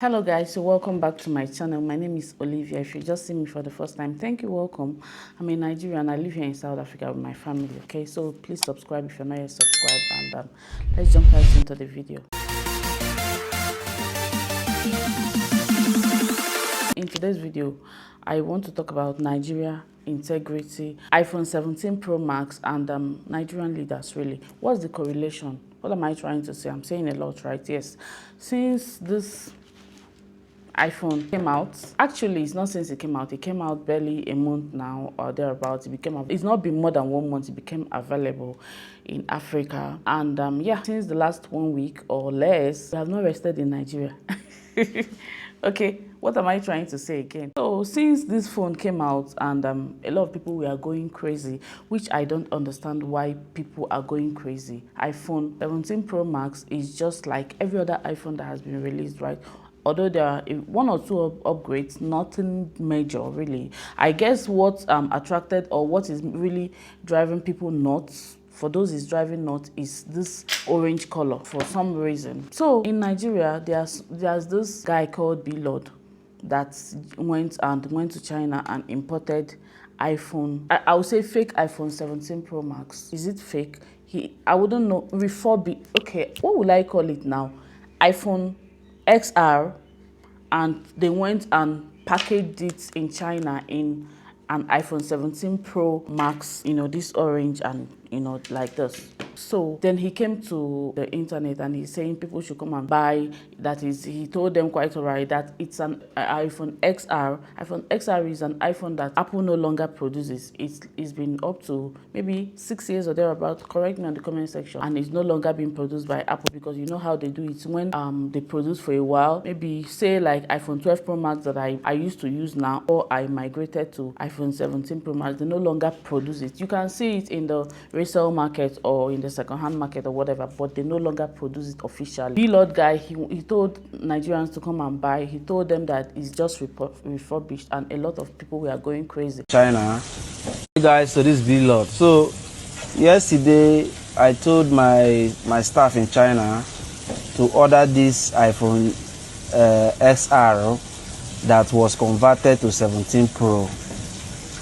Hello guys, so welcome back to my channel. My name is Olivia. If you just see me for the first time, thank you, welcome. I'm a Nigerian. I live here in South Africa with my family, okay? So please subscribe if you're not yet subscribed, and let's jump right into the video. In today's video, I want to talk about Nigeria, integrity, iPhone 17 Pro Max, and Nigerian leaders, really. What's the correlation? What am I trying to say? I'm saying a lot, right? Yes. Since this iPhone came out, actually it's not since it came out barely a month now or thereabouts. It's not been more than 1 month. It became available in Africa, and yeah, since the last 1 week or less, we have not rested in Nigeria. Okay, what am I trying to say again? So since this phone came out, and a lot of people were going crazy, which I don't understand why people are going crazy. iPhone 17 Pro Max is just like every other iPhone that has been released, right? Although there are one or two upgrades, nothing major really. I guess what attracted, or what is really driving people nuts, for those is driving nuts, is this orange color for some reason. So in Nigeria, there's this guy called Blord that went to China and imported iPhone. I would say fake iPhone 17 Pro Max. Is it fake? I wouldn't know. Okay, what would I call it now? iPhone XR, and they went and packaged it in China in an iPhone 17 Pro Max, this orange, and like this. So then he came to the internet and he's saying people should come and buy. That is, he told them quite alright that it's an iPhone XR. iPhone XR is an iPhone that Apple no longer produces. It's been up to maybe 6 years or thereabout. Correct me on the comment section. And it's no longer being produced by Apple, because you know how they do it. When they produce for a while, maybe say like iPhone 12 Pro Max that I used to use now, or I migrated to iPhone 17 Pro Max, they no longer produce it. You can see it in the resale market or in the second-hand market or whatever, but they no longer produce it officially. Blord guy, he told Nigerians to come and buy. He told them that it's just refurbished, and a lot of people were going crazy. China. Hey guys, so this is Blord. So yesterday I told my staff in China to order this iPhone XR that was converted to 17 Pro.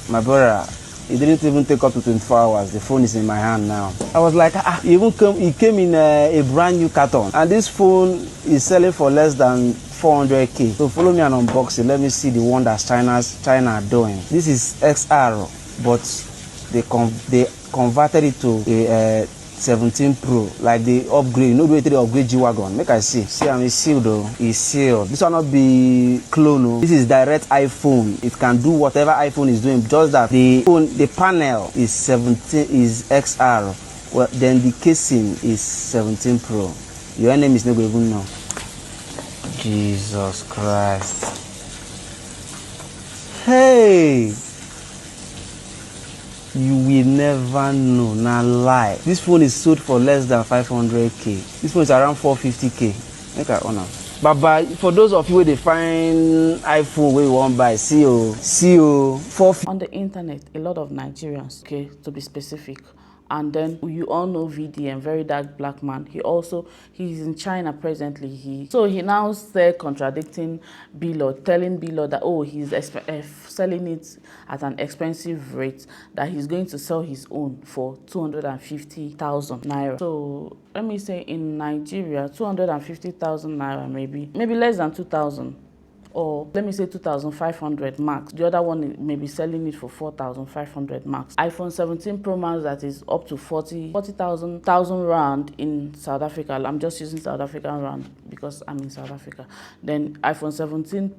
My brother, it didn't even take up to 24 hours. The phone is in my hand now. I was like, it came in a brand new carton, and this phone is selling for less than 400k. So follow me on unboxing. Let me see the one that China are doing. This is XR, but they converted it to a 17 Pro, like the upgrade. You know the way they upgrade G-Wagon. Make I see. See, I'm sealed though. It's sealed. This will not be clone. This is direct iPhone. It can do whatever iPhone is doing. Just that the panel is 17 is XR. Well, then the casing is 17 Pro. Your name is not even know. Jesus Christ. Hey. You will never know. Now lie. This phone is sold for less than 500k. This phone is around 450k. Make I honor. But for those of you where they find iPhone where you want buy, see 450. On the internet, a lot of Nigerians, okay, to be specific. And then you all know VDM, very dark black man. He's in China presently. He now said, contradicting Blord, telling Blord that he's selling it at an expensive rate, that he's going to sell his own for 250,000 naira. So let me say in Nigeria, 250,000 naira, maybe less than 2,000. Or let me say 2,500 max. The other one may be selling it for 4,500 max. iPhone 17 Pro Max that is up to 40,000 rand in South Africa. I'm just using South African rand because I'm in South Africa. Then iPhone 17,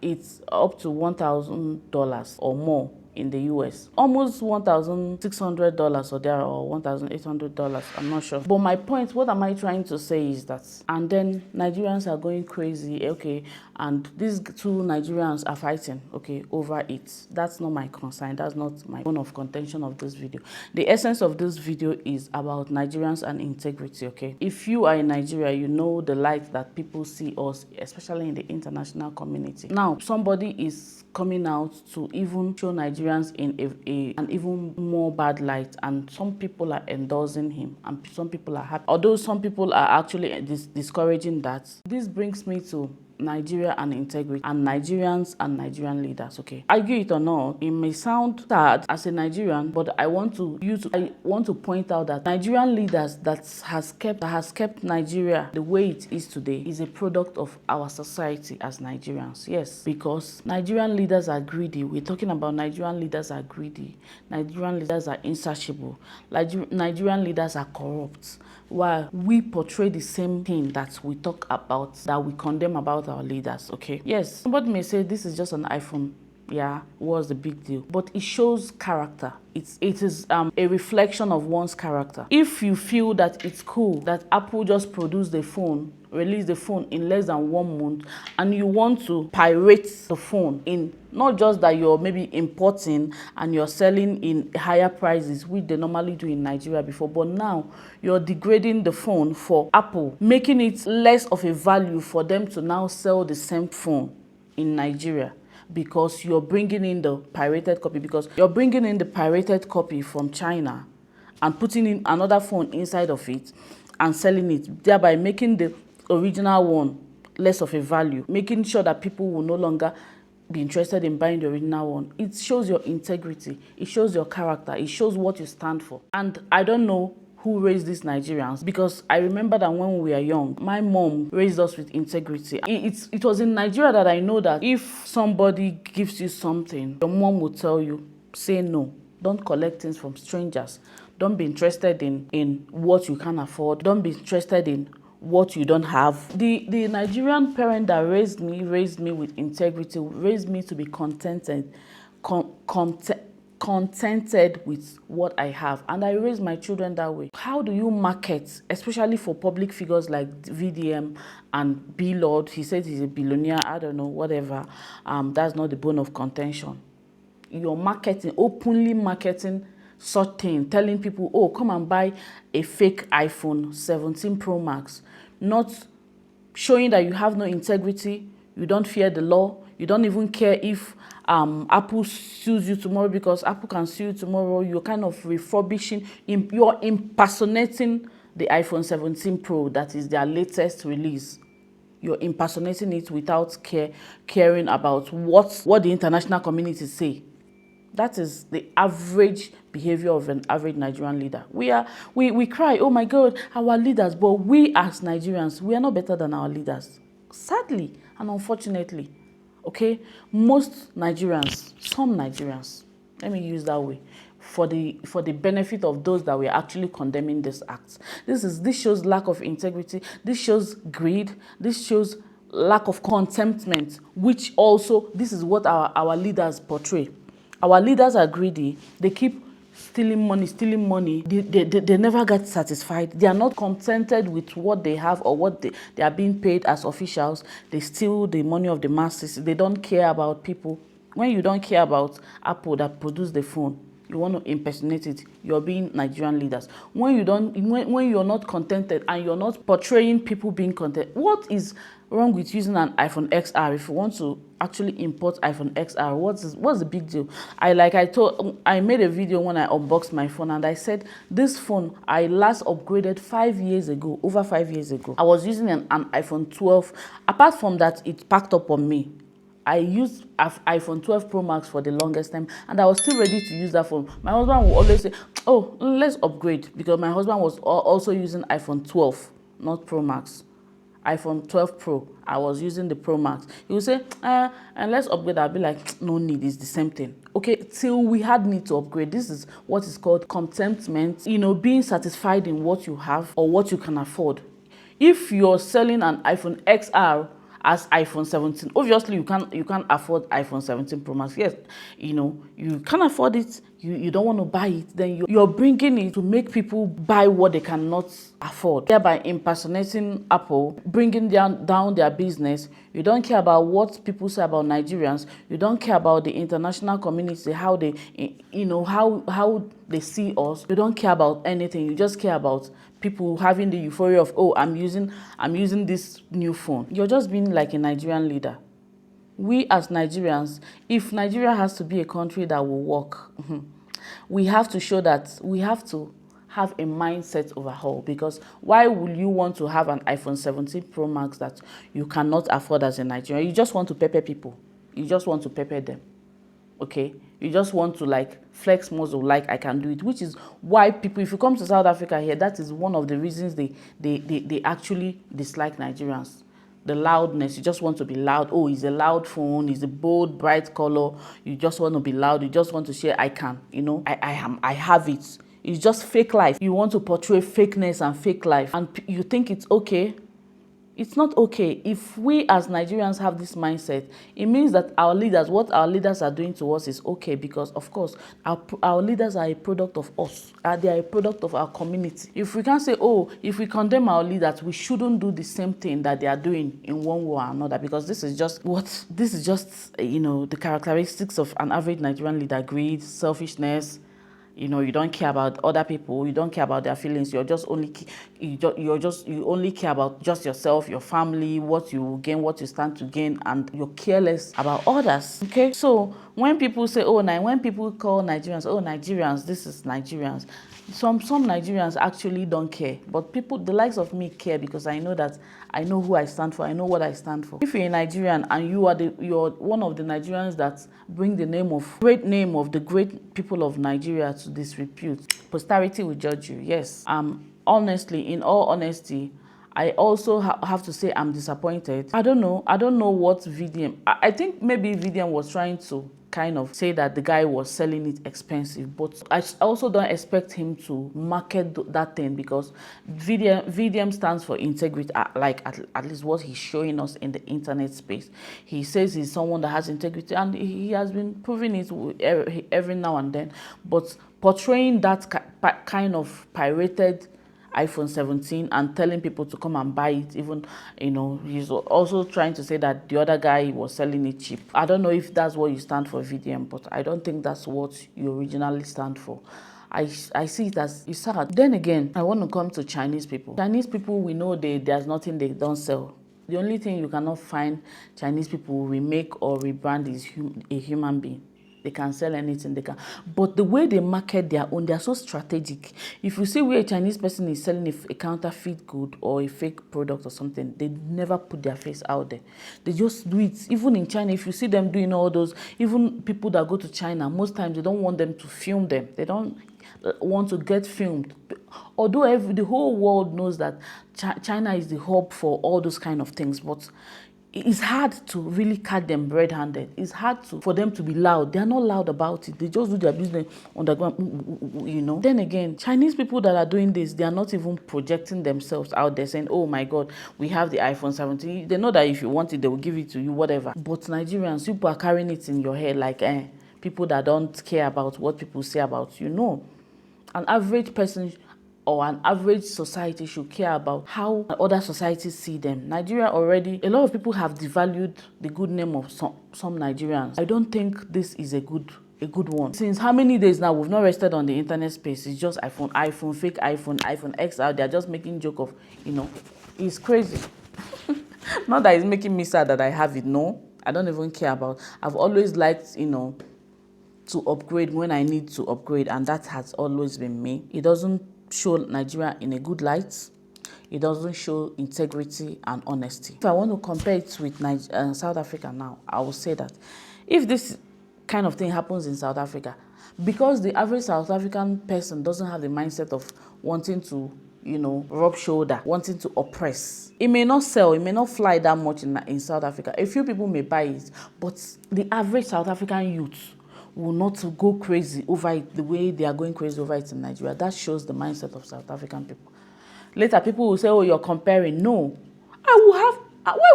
it's up to $1,000 or more in the US. Almost $1,600 or there, or $1,800. I'm not sure. But my point, what am I trying to say is that, and then Nigerians are going crazy, okay, and these two Nigerians are fighting, okay, over it. That's not my concern. That's not my point of contention of this video. The essence of this video is about Nigerians and integrity, okay? If you are in Nigeria, you know the light that people see us, especially in the international community. Now, somebody is coming out to even show Nigerians in an even more bad light, and some people are endorsing him and some people are happy, although some people are actually discouraging that. This brings me to Nigeria and integrity and Nigerians and Nigerian leaders. Okay, argue it or not, it may sound sad as a Nigerian, but I want to point out that Nigerian leaders that has kept Nigeria the way it is today is a product of our society as Nigerians. Yes, because Nigerian leaders are greedy. We're talking about Nigerian leaders are greedy. Nigerian leaders are insatiable. Nigerian leaders are corrupt. While we portray the same thing that we talk about, that we condemn about our leaders. Okay, yes, somebody may say this is just an iPhone. Yeah, what's the big deal? But it shows character. It is a reflection of one's character. If you feel that it's cool that Apple just released the phone in less than 1 month, and you want to pirate the phone in, not just that you're maybe importing and you're selling in higher prices, which they normally do in Nigeria before, but now you're degrading the phone for Apple, making it less of a value for them to now sell the same phone in Nigeria, because you're bringing in the pirated copy from China and putting in another phone inside of it and selling it, thereby making the original one less of a value, making sure that people will no longer be interested in buying the original one. It shows your integrity, it shows your character, it shows what you stand for. And I don't know who raised these Nigerians, because I remember that when we were young, my mom raised us with integrity. It was in Nigeria that I know that if somebody gives you something, your mom will tell you, say no. Don't collect things from strangers. Don't be interested in what you can't afford. Don't be interested in what you don't have. The Nigerian parent that raised me with integrity, raised me to be contented with what I have, and I raise my children that way. How do you market, especially for public figures like VDM and Blord? He said he's a billionaire, I don't know, whatever. That's not the bone of contention. You're openly marketing such thing, telling people, oh, come and buy a fake iPhone 17 Pro Max, not showing that you have no integrity, you don't fear the law, you don't even care if Apple sues you tomorrow, because Apple can sue you tomorrow. You're kind of refurbishing, you're impersonating the iPhone 17 Pro that is their latest release. You're impersonating it without caring about what the international community say. That is the average behavior of an average Nigerian leader. We cry, oh my God, our leaders, but we as Nigerians, we are not better than our leaders. Sadly and unfortunately, okay, most Nigerians, some Nigerians, let me use that way, for the benefit of those that were actually condemning this act. This shows lack of integrity. This shows greed. This shows lack of contentment, which also, this is what our leaders portray. Our leaders are greedy. They keep stealing money. They never get satisfied. They are not contented with what they have or what they are being paid as officials. They steal the money of the masses. They don't care about people. When you don't care about Apple that produced the phone, you want to impersonate it, you're being Nigerian leaders. When you're not contented and you're not portraying people being content, what is wrong with using an iPhone XR? If you want to actually import iPhone XR, what's the big deal? I made a video when I unboxed my phone, and I said this phone I last upgraded 5 years ago, over 5 years ago. I was using an iPhone 12. Apart from that, it packed up on me. I used iPhone 12 Pro Max for the longest time, and I was still ready to use that phone. My husband would always say, oh, let's upgrade, because my husband was also using iPhone 12, not Pro Max. iPhone 12 Pro, I was using the Pro Max. He would say, and let's upgrade. I'll be like, no need, it's the same thing. Okay, till we had need to upgrade. This is what is called contentment, being satisfied in what you have or what you can afford. If you're selling an iPhone XR as iPhone 17, obviously you can't afford iPhone 17 Pro Max. Yes, you can't afford it, you don't want to buy it, then you're bringing it to make people buy what they cannot afford, thereby impersonating Apple, bringing down their business. You don't care about what people say about Nigerians. You don't care about the international community, how they how they see us. You don't care about anything. You just care about people having the euphoria of, oh, I'm using this new phone. You're just being like a Nigerian leader. We as Nigerians, if Nigeria has to be a country that will work, we have to show that we have to have a mindset overhaul, because why will you want to have an iPhone 17 Pro Max that you cannot afford as a Nigerian? You just want to pepper people. You just want to pepper them. Okay, you just want to like flex muscle, like I can do it, which is why people, if you come to South Africa here, that is one of the reasons they actually dislike Nigerians. The loudness. You just want to be loud. Oh, it's a loud phone, it's a bold bright color, you just want to be loud, you just want to share. I can, you know, I have it. It's just fake life. You want to portray fakeness and fake life, and you think it's okay. It's not okay. If we as Nigerians have this mindset, it means that our leaders, what our leaders are doing to us is okay, because of course our leaders are a product of us. They are a product of our community. If we can't say, oh, if we condemn our leaders, we shouldn't do the same thing that they are doing in one way or another, because this is just you know, the characteristics of an average Nigerian leader: greed, selfishness. You know, you don't care about other people, you don't care about their feelings, you only care about just yourself, your family, what you gain, what you stand to gain, and you're careless about others. Okay, so when people say, oh, when people call Nigerians, oh, Nigerians, this is Nigerians, some Nigerians actually don't care, but people, the likes of me, care, because I know that I know who I stand for, I know what I stand for. If you're a Nigerian and you're one of the Nigerians that bring the great name of the great people of Nigeria to disrepute, posterity will judge you. Yes. Honestly, in all honesty, I also have to say I'm disappointed. I don't know what VDM. I think maybe VDM was trying to kind of say that the guy was selling it expensive, but I also don't expect him to market that thing, because VDM stands for integrity, like at least what he's showing us in the internet space. He says he's someone that has integrity, and he has been proving it every now and then, but portraying that kind of pirated iPhone 17 and telling people to come and buy it, even, you know, he's also trying to say that the other guy was selling it cheap. I don't know if that's what you stand for, VDM, but I don't think that's what you originally stand for. I see it as it's sad. Then again, I want to come to Chinese people. Chinese people, we know there's nothing they don't sell. The only thing you cannot find Chinese people remake or rebrand is a human being. They can sell anything they can, but the way they market their own, they are so strategic. If you see where a Chinese person is selling a counterfeit good or a fake product or something, they never put their face out there. They just do it. Even in China, if you see them doing all those, even people that go to China, most times they don't want them to film them. They don't want to get filmed, although the whole world knows that China is the hub for all those kind of things. But it's hard to really catch them red-handed. It's hard for them to be loud. They're not loud about it. They just do their business on the ground, you know. Then again, Chinese people that are doing this, they are not even projecting themselves out there saying, oh my God, we have the iPhone 17. They know that if you want it, they will give it to you, whatever. But Nigerians, people are carrying it in your head like, people that don't care about what people say about you. No. An average person or an average society should care about how other societies see them. Nigeria already, a lot of people have devalued the good name of some Nigerians. I don't think this is a good one. Since how many days now we've not rested on the internet space? It's just iPhone, fake iPhone X out. They're just making joke of, you know, it's crazy. Not that it's making me sad that I have it. No, I don't even care about. I've always liked, you know, to upgrade when I need to upgrade, and that has always been me. It doesn't show Nigeria in a good light. It doesn't show integrity and honesty. If I want to compare it with South Africa now, I will say that if this kind of thing happens in South Africa, because the average South African person doesn't have the mindset of wanting to, you know, rub shoulder, wanting to oppress, it may not sell, it may not fly that much in South Africa. A few people may buy it, but the average South African youth will not go crazy over it the way they are going crazy over it in Nigeria. That shows the mindset of South African people. Later, people will say, oh, you're comparing. No, why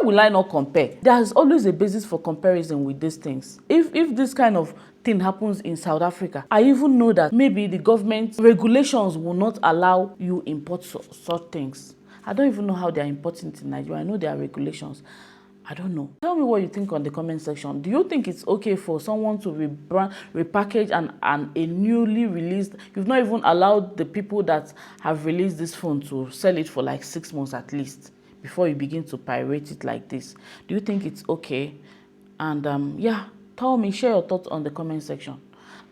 will I not compare? There's always a basis for comparison with these things. If this kind of thing happens in South Africa, I even know that maybe the government regulations will not allow you import such things. I don't even know how they are importing it in Nigeria. I know there are regulations. I don't know. Tell me what you think on the comment section. Do you think it's okay for someone to repackage a newly released? You've not even allowed the people that have released this phone to sell it for like 6 months at least before you begin to pirate it like this. Do you think it's okay? And yeah, tell me, share your thoughts on the comment section.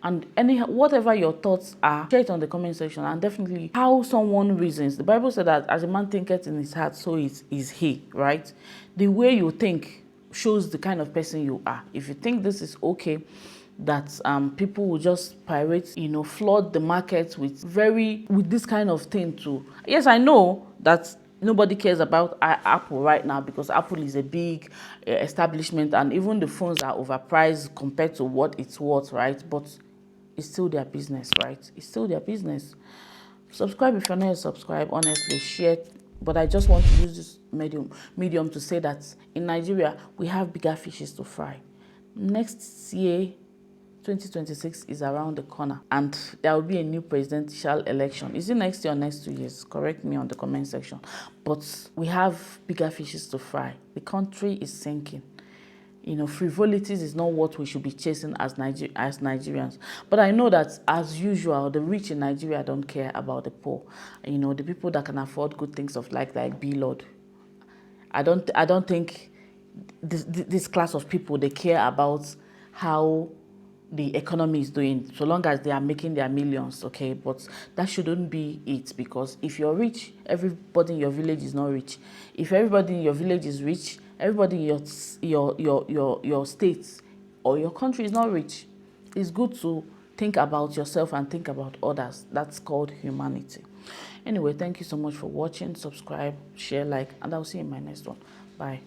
And whatever your thoughts are, share it on the comment section, and definitely how someone reasons. The Bible said that as a man thinketh in his heart, so is he, right? The way you think shows the kind of person you are. If you think this is okay, that people will just pirate, flood the market with this kind of thing too. Yes, I know that nobody cares about Apple right now, because Apple is a big establishment, and even the phones are overpriced compared to what it's worth, right? But it's still their business, right? It's still their business. Subscribe if you're not subscribed. Honestly, share. But I just want to use this medium to say that in Nigeria, we have bigger fishes to fry. Next year, 2026 is around the corner, and there will be a new presidential election. Is it next year or next 2 years? Correct me on the comment section. But we have bigger fishes to fry. The country is sinking. Frivolities is not what we should be chasing as Nigerians. But I know that, as usual, the rich in Nigeria don't care about the poor. The people that can afford good things of like Blord. I don't think this class of people, they care about how the economy is doing, so long as they are making their millions, okay? But that shouldn't be it, because if you're rich, everybody in your village is not rich. If everybody in your village is rich, everybody in your state or your country is not rich. It's good to think about yourself and think about others. That's called humanity. Anyway, thank you so much for watching. Subscribe, share, like, and I'll see you in my next one. Bye.